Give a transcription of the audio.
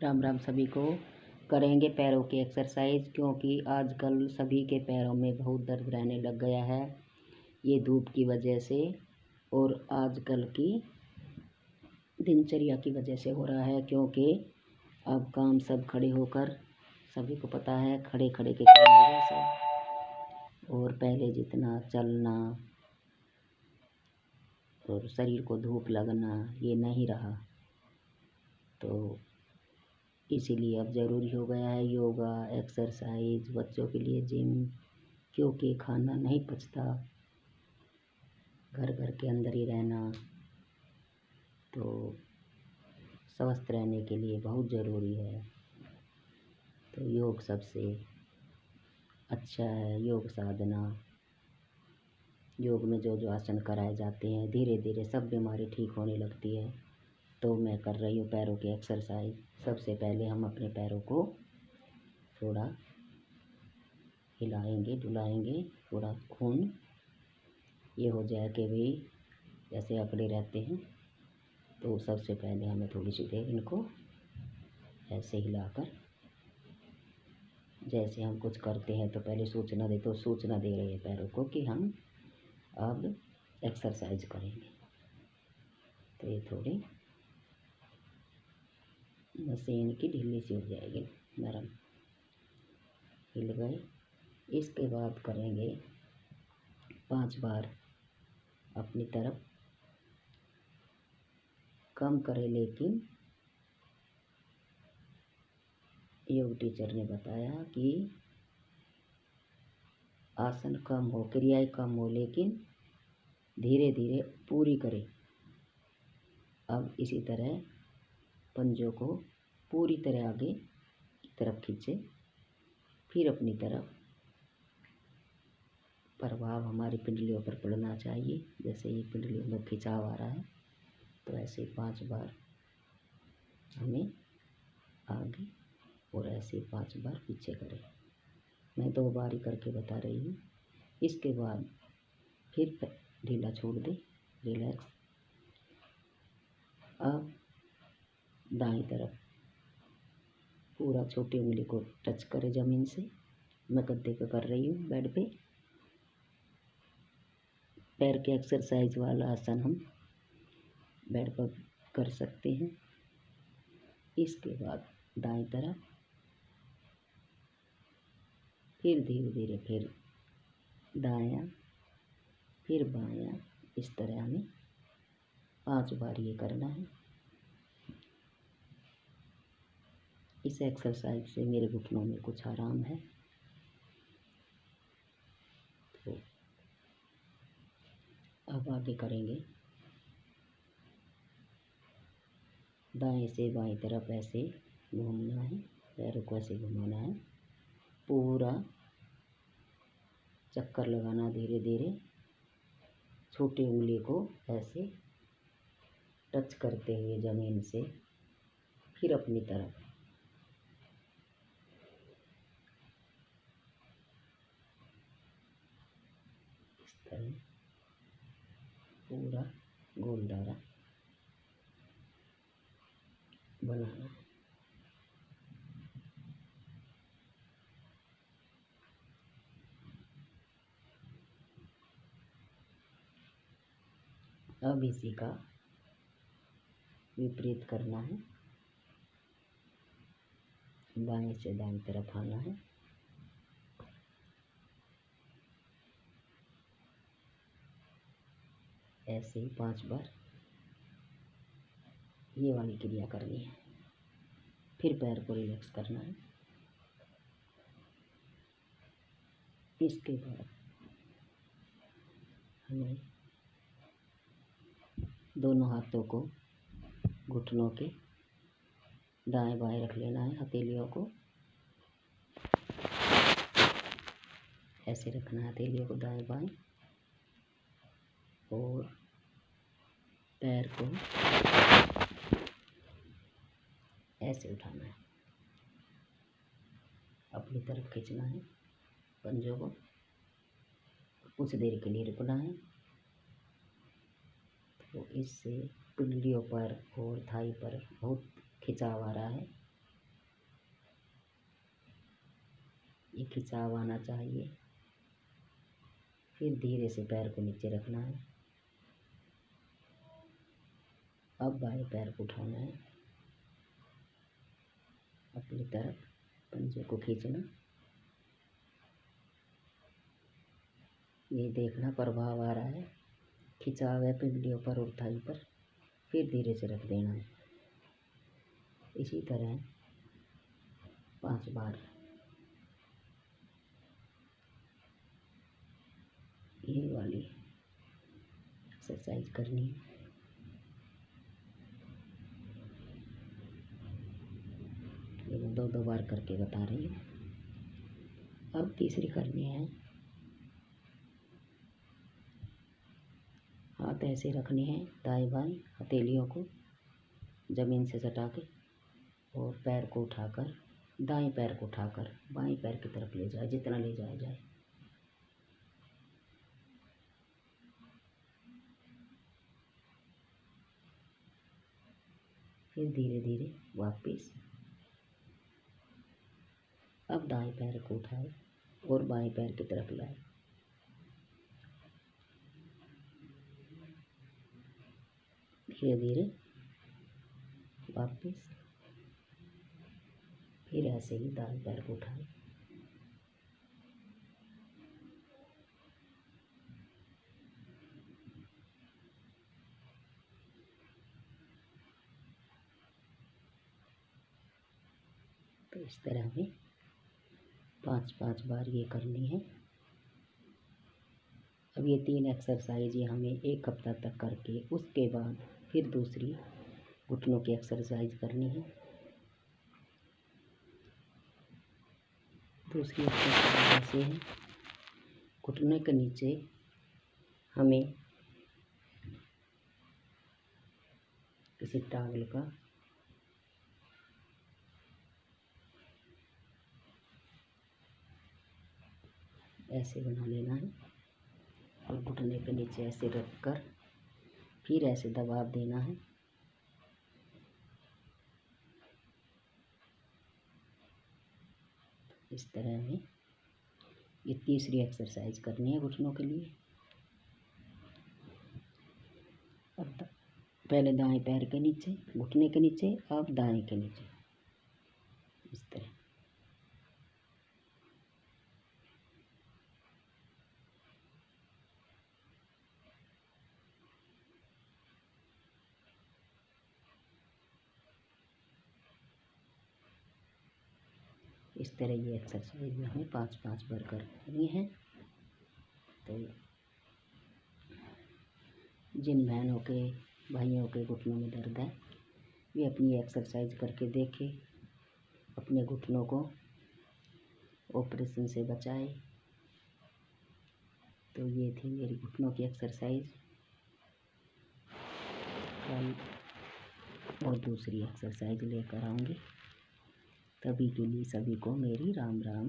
राम राम सभी को। करेंगे पैरों की एक्सरसाइज, क्योंकि आजकल सभी के पैरों में बहुत दर्द रहने लग गया है। ये धूप की वजह से और आजकल की दिनचर्या की वजह से हो रहा है, क्योंकि अब काम सब खड़े होकर, सभी को पता है खड़े खड़े के काम हो गए सब। और पहले जितना चलना और शरीर को धूप लगना ये नहीं रहा, तो इसीलिए अब ज़रूरी हो गया है योगा, एक्सरसाइज, बच्चों के लिए जिम, क्योंकि खाना नहीं पचता, घर घर के अंदर ही रहना तो स्वस्थ रहने के लिए बहुत ज़रूरी है। तो योग सबसे अच्छा है। योग साधना, योग में जो जो आसन कराए जाते हैं, धीरे धीरे सब बीमारी ठीक होने लगती है। तो मैं कर रही हूँ पैरों की एक्सरसाइज। सबसे पहले हम अपने पैरों को थोड़ा हिलाएंगे डुलाएंगे, थोड़ा खून ये हो जाए कि भाई जैसे अकड़े रहते हैं। तो सबसे पहले हमें थोड़ी सी देर इनको ऐसे हिलाकर, जैसे हम कुछ करते हैं तो पहले सूचना दे रहे हैं पैरों को कि हम अब एक्सरसाइज करेंगे। तो ये थोड़ी मशीन की ढीली सी हो जाएगी, नरम हिल गए। इसके बाद करेंगे 5 बार अपनी तरफ, कम करें, लेकिन योग टीचर ने बताया कि आसन कम हो, क्रियाएं कम हो, लेकिन धीरे धीरे पूरी करें। अब इसी तरह पंजों को पूरी तरह आगे की तरफ खींचे, फिर अपनी तरफ। प्रभाव हमारी पिंडलियों पर पड़ना चाहिए। जैसे ये पिंडलियों में खिंचाव आ रहा है, तो ऐसे 5 बार हमें आगे और ऐसे 5 बार पीछे करें। मैं 2 बार ही करके बता रही हूँ। इसके बाद फिर ढीला छोड़ दें, रिलैक्स। अब दाईं तरफ पूरा छोटी उंगली को टच करें ज़मीन से। मैं गद्दे पे कर रही हूँ, बेड पे। पैर के एक्सरसाइज वाला आसन हम बेड पर कर सकते हैं। इसके बाद दाईं तरफ, फिर धीरे धीरे फिर दायां, फिर बायां। इस तरह हमें 5 बार ये करना है। इस एक्सरसाइज से मेरे घुटनों में कुछ आराम है। तो अब आगे करेंगे। दाएं से बाएं तरफ ऐसे घूमना है, पैरों को ऐसे घुमाना है, पूरा चक्कर लगाना धीरे धीरे। छोटी उंगली को ऐसे टच करते हुए ज़मीन से, फिर अपनी तरफ। इस तरह पूरा गोल दायरा बनाना है। अब इसी का विपरीत करना है। बाएं से दाएं तरफ आना है, ऐसे ही 5 बार ये वाली क्रिया करनी है। फिर पैर को रिलैक्स करना है। इसके बाद हमें दोनों हाथों को घुटनों के दाएं बाएं रख लेना है। हथेलियों को ऐसे रखना है, हथेलियों को दाएं बाएं, और पैर को ऐसे उठाना है, अपनी तरफ खींचना है पंजों को। कुछ देर के लिए रुकना है। तो इससे पिंडलियों पर और थाई पर बहुत खिंचाव आ रहा है, ये खिंचाव आना चाहिए। फिर धीरे से पैर को नीचे रखना है। अब बाएं पैर को उठाना है, अपनी तरफ पंजे को खींचना। ये देखना प्रभाव आ रहा है, खिंचाव है पिंडलियों पर और थाई पर। फिर धीरे से रख देना है। इसी तरह 5 बार ये वाली एक्सरसाइज करनी है। ये मैं 2-2 बार करके बता रही हूँ। अब तीसरी करनी है। हाथ ऐसे रखने हैं, दाएं बाएं हथेलियों को ज़मीन से सटा के, और पैर को उठाकर, दाएं पैर को उठाकर बाएं पैर की तरफ ले जाए, जितना ले जाया जाए। फिर धीरे धीरे वापस। अब दाएं पैर को उठाए और बाएं पैर की तरफ लाए। धीरे धीरे वापस। फिर ऐसे ही दाएं पैर को उठाए। तो इस तरह में 5-5 बार ये करनी है। अब ये 3 एक्सरसाइज ये हमें 1 हफ्ता तक करके, उसके बाद फिर दूसरी घुटनों की एक्सरसाइज करनी है। दूसरी एक्सरसाइज ऐसे है, घुटने के नीचे हमें किसी टावल का ऐसे बना लेना है और घुटने के नीचे ऐसे रख कर फिर ऐसे दबाव देना है। इस तरह में ये तीसरी एक्सरसाइज करनी है घुटनों के लिए। अब पहले दाएं पैर के नीचे, घुटने के नीचे, अब दाएं के नीचे, इस तरह। इस तरह ये एक्सरसाइज में हमें 5-5 बार करनी है। तो जिन बहनों के भाइयों के घुटनों में दर्द है, वे अपनी एक्सरसाइज करके देखें, अपने घुटनों को ऑपरेशन से बचाए। तो ये थी मेरी घुटनों की एक्सरसाइज। कल और दूसरी एक्सरसाइज लेकर आऊँगी। तभी के लिए सभी को मेरी राम राम।